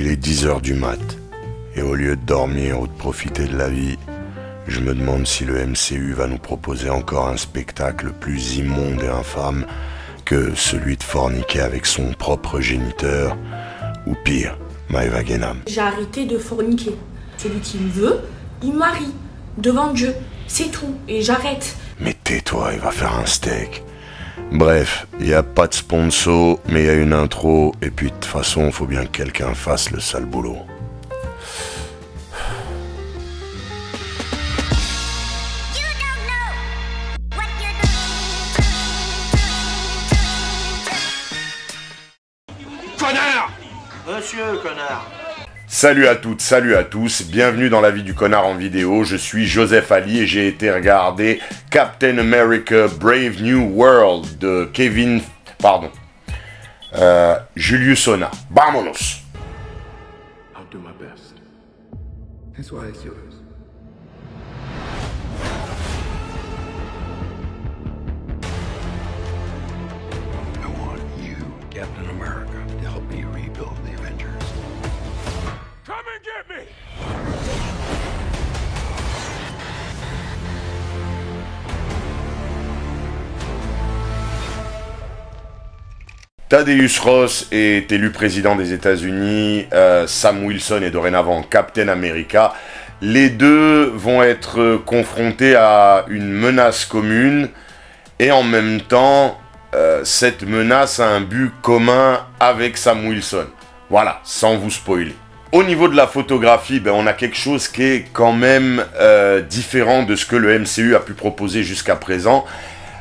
Il est 10 h du mat, et au lieu de dormir ou de profiter de la vie, je me demande si le MCU va nous proposer encore un spectacle plus immonde et infâme que celui de forniquer avec son propre géniteur, ou pire, Maëva Guénam. J'ai arrêté de forniquer. Celui qui me veut, il marie, devant Dieu, c'est tout, et j'arrête. Mais tais-toi, il va faire un steak. Bref, il n'y a pas de sponsor, mais il y a une intro, et puis de toute façon, il faut bien que quelqu'un fasse le sale boulot. Connard! Monsieur, connard! Salut à toutes, salut à tous, bienvenue dans la vie du connard en vidéo, je suis Joseph Ali et j'ai été regarder Captain America Brave New World de Julius Onah. Vámonos! I'll do my best. That's why it's yours. I want you, Captain America, to help me rebuild the Avengers. Come and get me! Thaddeus Ross est élu président des États-Unis, Sam Wilson est dorénavant Captain America. Les deux vont être confrontés à une menace commune et en même temps, cette menace a un but commun avec Sam Wilson. Voilà, sans vous spoiler. Au niveau de la photographie, on a quelque chose qui est quand même différent de ce que le MCU a pu proposer jusqu'à présent.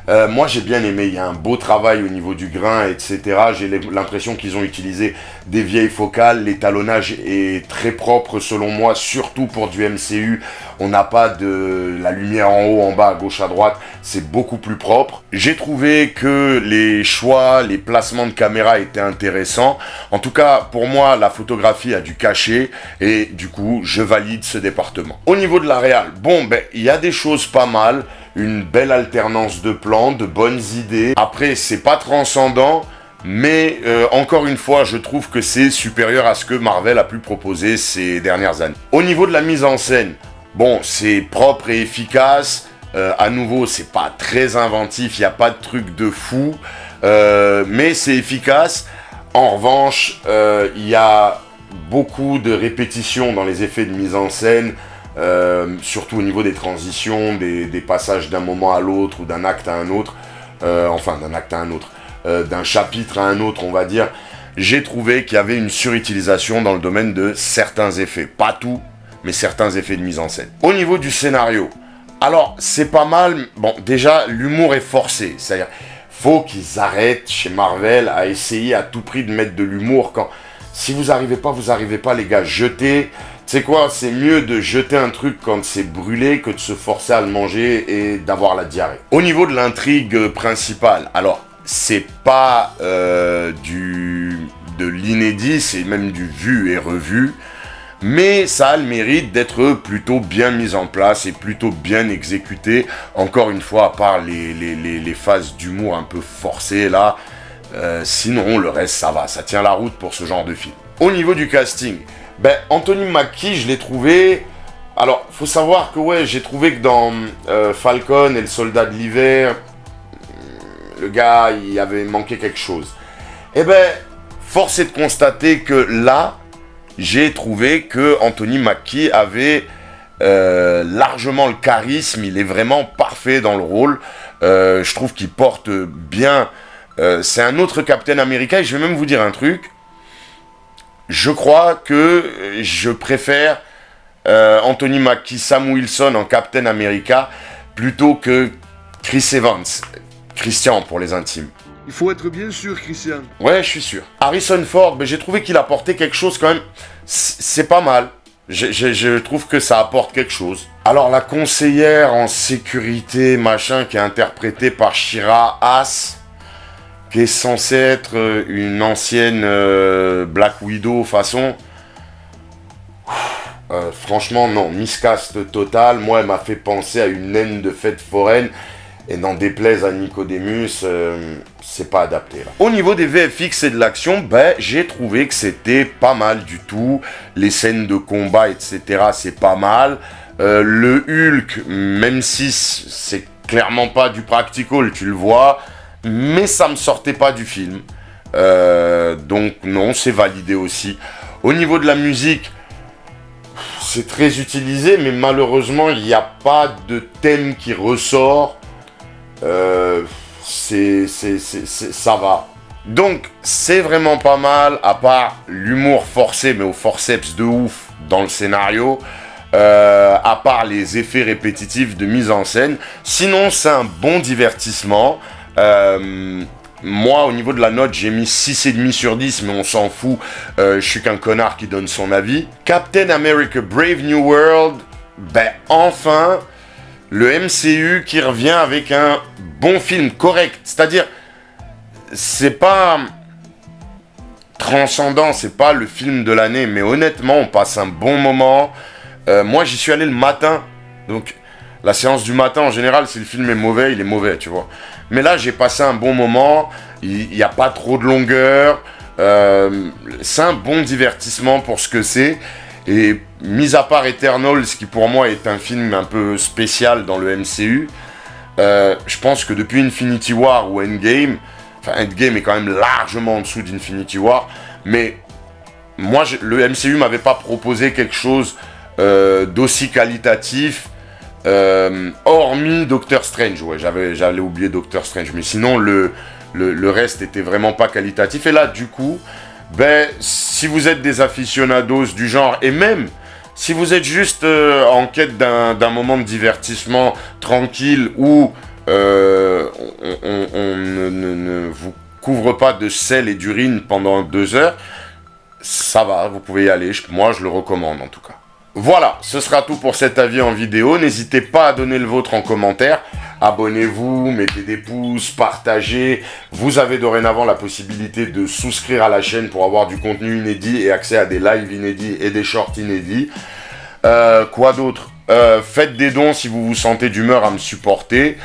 Moi j'ai bien aimé, il y a un beau travail au niveau du grain, etc. J'ai l'impression qu'ils ont utilisé des vieilles focales, l'étalonnage est très propre selon moi, surtout pour du MCU. On n'a pas de la lumière en haut, en bas, à gauche, à droite, c'est beaucoup plus propre. J'ai trouvé que les choix, les placements de caméra étaient intéressants. En tout cas, pour moi, la photographie a du cachet et du coup, je valide ce département. Au niveau de la réal, il y a des choses pas mal. Une belle alternance de plans, de bonnes idées. Après, c'est pas transcendant, mais encore une fois, je trouve que c'est supérieur à ce que Marvel a pu proposer ces dernières années. Au niveau de la mise en scène, c'est propre et efficace. À nouveau, c'est pas très inventif, il n'y a pas de truc de fou, mais c'est efficace. En revanche, il y a beaucoup de répétitions dans les effets de mise en scène. Surtout au niveau des transitions, des passages d'un moment à l'autre ou d'un acte à un autre, d'un chapitre à un autre on va dire, j'ai trouvé qu'il y avait une surutilisation dans le domaine de certains effets, pas tout, mais certains effets de mise en scène. Au niveau du scénario, alors c'est pas mal, déjà l'humour est forcé, c'est-à-dire faut qu'ils arrêtent chez Marvel à essayer à tout prix de mettre de l'humour quand... Si vous arrivez pas les gars, jetez. C'est quoi? C'est mieux de jeter un truc quand c'est brûlé que de se forcer à le manger et d'avoir la diarrhée. Au niveau de l'intrigue principale, alors c'est pas de l'inédit, c'est même du vu et revu, mais ça a le mérite d'être plutôt bien mis en place et plutôt bien exécuté. Encore une fois, à part les phases d'humour un peu forcées là, sinon le reste ça va, ça tient la route pour ce genre de film. Au niveau du casting, Anthony Mackie, je l'ai trouvé... Alors, faut savoir que j'ai trouvé que dans Falcon et le Soldat de l'Hiver, le gars, il avait manqué quelque chose. Force est de constater que là, j'ai trouvé que Anthony Mackie avait largement le charisme, il est vraiment parfait dans le rôle. Je trouve qu'il porte bien... c'est un autre Captain America et je vais même vous dire un truc. Je crois que je préfère Anthony Mackie, Sam Wilson en Captain America plutôt que Chris Evans. Christian pour les intimes. Il faut être bien sûr, Christian. Ouais, je suis sûr. Harrison Ford, j'ai trouvé qu'il apportait quelque chose quand même. C'est pas mal. Je trouve que ça apporte quelque chose. Alors la conseillère en sécurité, machin, qui est interprétée par Shira Haas, qui est censée être une ancienne Black Widow façon. Franchement, non, miscast total. Moi, elle m'a fait penser à une naine de fête foraine. Et n'en déplaise à Nicodemus, c'est pas adapté là. Au niveau des VFX et de l'action, ben, j'ai trouvé que c'était pas mal du tout. Les scènes de combat, etc., c'est pas mal. Le Hulk, même si c'est clairement pas du practical, tu le vois, mais ça me sortait pas du film. Donc non, c'est validé aussi. Au niveau de la musique, c'est très utilisé, mais malheureusement, il n'y a pas de thème qui ressort. Ça va. Donc, c'est vraiment pas mal, à part l'humour forcé, mais au forceps de ouf dans le scénario. À part les effets répétitifs de mise en scène. Sinon, c'est un bon divertissement. Moi, au niveau de la note, j'ai mis 6,5 sur 10, mais on s'en fout. Je suis qu'un connard qui donne son avis. Captain America Brave New World, ben enfin, le MCU qui revient avec un bon film correct. C'est-à-dire, c'est pas transcendant, c'est pas le film de l'année, mais honnêtement, on passe un bon moment. Moi, j'y suis allé le matin, donc la séance du matin, en général, si le film est mauvais, il est mauvais, tu vois. Mais là, j'ai passé un bon moment, il n'y a pas trop de longueur, c'est un bon divertissement pour ce que c'est. Et mis à part Eternals, qui pour moi est un film un peu spécial dans le MCU, je pense que depuis Infinity War ou Endgame, enfin Endgame est quand même largement en dessous d'Infinity War, mais moi, le MCU m'avait pas proposé quelque chose d'aussi qualitatif, hormis Doctor Strange. Ouais, j'allais oublier Doctor Strange, mais sinon le reste était vraiment pas qualitatif. Et là, du coup, ben, si vous êtes des aficionados du genre, et même si vous êtes juste en quête d'un moment de divertissement tranquille où on ne vous couvre pas de sel et d'urine pendant 2 heures, ça va, vous pouvez y aller. Moi, je le recommande en tout cas. Voilà, ce sera tout pour cet avis en vidéo. N'hésitez pas à donner le vôtre en commentaire. Abonnez-vous, mettez des pouces, partagez. Vous avez dorénavant la possibilité de souscrire à la chaîne pour avoir du contenu inédit et accès à des lives inédits et des shorts inédits. Quoi d'autre? Faites des dons si vous vous sentez d'humeur à me supporter.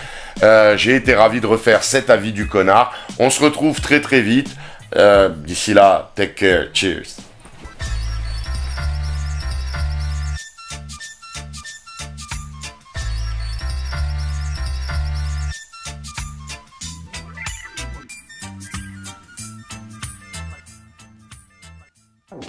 J'ai été ravi de refaire cet avis du connard. On se retrouve très très vite. D'ici là, take care. Cheers. Oh.